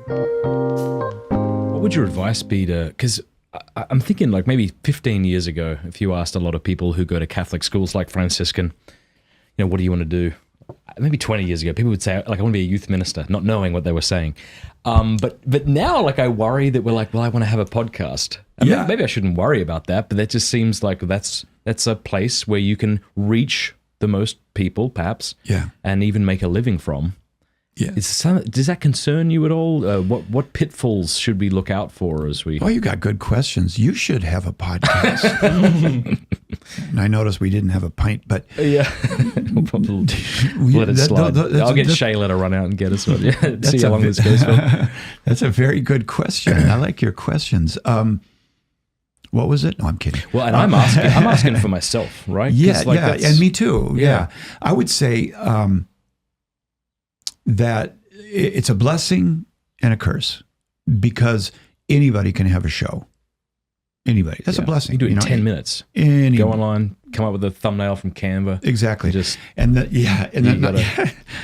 What would your advice be to, because I'm thinking like maybe 15 years ago, if you asked a lot of people who go to Catholic schools like Franciscan, what do you want to do? Maybe 20 years ago, people would say, like, I want to be a youth minister, not knowing what they were saying. But now, like, I worry that we're like, well, I want to have a podcast. And maybe I shouldn't worry about that, but that just seems like that's a place where you can reach the most people, perhaps, and even make a living from. Yeah. Does that concern you at all? What pitfalls should we look out for as we... Oh, you got good questions. You should have a podcast. And I noticed we didn't have a pint, but... Yeah. We'll probably let it slide. I'll get Shayla to run out and get us one. Yeah, see how long this goes for. That's a very good question. I like your questions. What was it? No, I'm kidding. Well, and I'm asking for myself, right? Yeah, and me too. Yeah. I would say... that it's a blessing and a curse because anybody can have a show. Anybody. That's a blessing. You do it in 10 minutes. Go online, come up with a thumbnail from Canva. Exactly.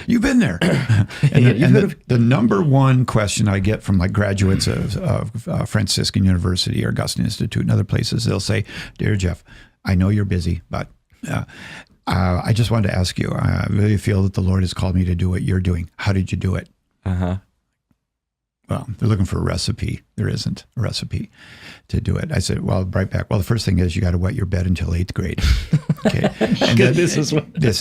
You've been there. The number one question I get from like graduates of Franciscan University or Augustine Institute and other places, they'll say, "Dear Jeff, I know you're busy, but I just wanted to ask you, I really feel that the Lord has called me to do what you're doing. How did you do it?" Well, they're looking for a recipe. There isn't a recipe to do it. I said, well, right back. Well, the first thing is you got to wet your bed until 8th grade. Okay. And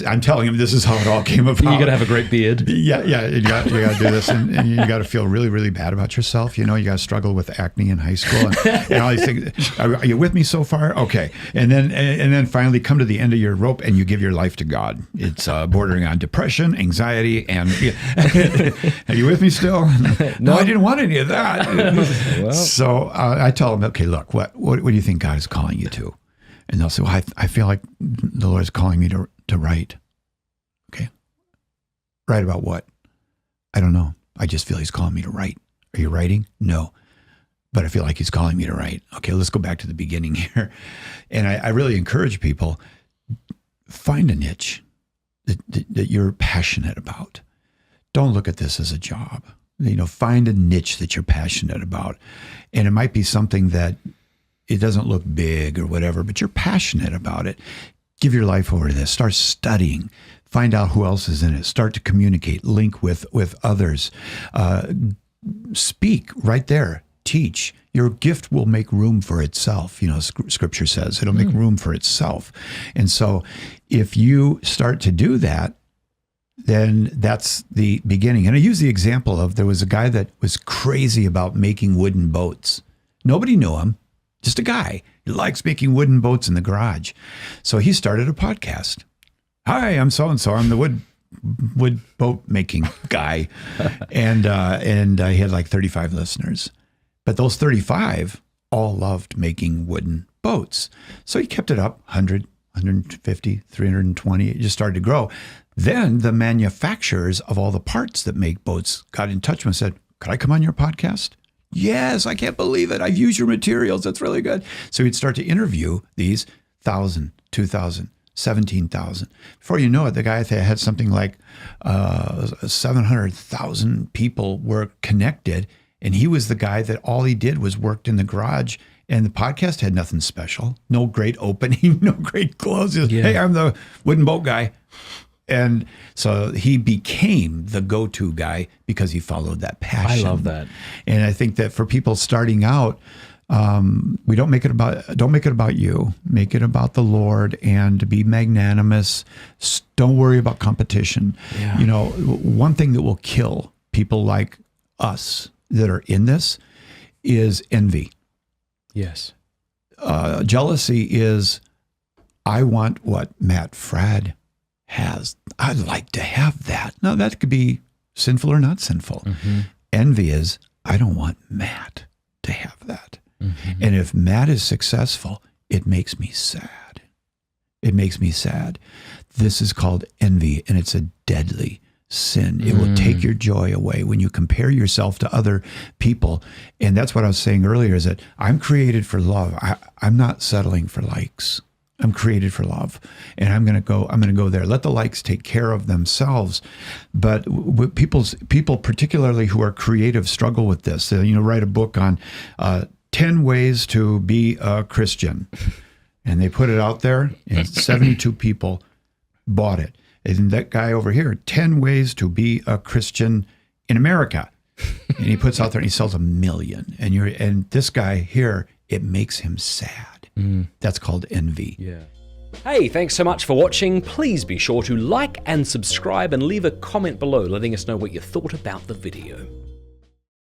I'm telling him this is how it all came about. You got to have a great beard. Yeah. You got to do this, and you got to feel really, really bad about yourself. You got to struggle with acne in high school, and all these things. Are you with me so far? Okay. And then finally come to the end of your rope, and you give your life to God. It's bordering on depression, anxiety, and are you with me still? No, I didn't want any of that. Well. So I tell them, okay, look, what do you think God is calling you to? And they'll say, well, I feel like the Lord is calling me to write. Okay. Write about what? I don't know. I just feel he's calling me to write. Are you writing? No. But I feel like he's calling me to write. Okay, let's go back to the beginning here. And I really encourage people, find a niche that you're passionate about. Don't look at this as a job. Find a niche that you're passionate about. And it might be something that it doesn't look big or whatever, but you're passionate about it. Give your life over to this. Start studying. Find out who else is in it. Start to communicate. Link with others. Speak right there. Teach. Your gift will make room for itself. Scripture says it'll make room for itself. And so if you start to do that, then that's the beginning. And I use the example of there was a guy that was crazy about making wooden boats. Nobody knew him, just a guy. He likes making wooden boats in the garage. So he started a podcast. Hi, I'm so-and-so. I'm the wood boat making guy. and he had like 35 listeners. But those 35 all loved making wooden boats. So he kept it up, 100, 150, 320. It just started to grow. Then the manufacturers of all the parts that make boats got in touch with him and said, could I come on your podcast? Yes, I can't believe it. I've used your materials. That's really good. So he'd start to interview these 1,000, 2,000, 17,000. Before you know it, the guy had something like 700,000 people were connected. And he was the guy that all he did was worked in the garage. And the podcast had nothing special. No great opening, no great close. Hey, I'm the wooden boat guy. And so he became the go-to guy because he followed that passion. I love that. And I think that for people starting out, we don't make it about you. Make it about the Lord and be magnanimous. Don't worry about competition. Yeah. One thing that will kill people like us that are in this is envy. Yes. Jealousy is, I want what Matt Fradd has. I'd like to have that. Now, that could be sinful or not sinful. Mm-hmm. Envy is, I don't want Matt to have that. Mm-hmm. And if Matt is successful, it makes me sad. It makes me sad. This is called envy, and it's a deadly sin. It will take your joy away when you compare yourself to other people. And that's what I was saying earlier, is that I'm created for love. I'm not settling for likes. I'm created for love, and I'm going to go there. Let the likes take care of themselves. But people, particularly who are creative, struggle with this. Write a book on 10 ways to be a Christian, and they put it out there, and 72 people bought it. And that guy over here, 10 ways to be a Christian in America, and he puts out there and he sells 1 million. And this guy here, it makes him sad. That's called envy. Yeah. Hey, thanks so much for watching. Please be sure to like and subscribe and leave a comment below letting us know what you thought about the video.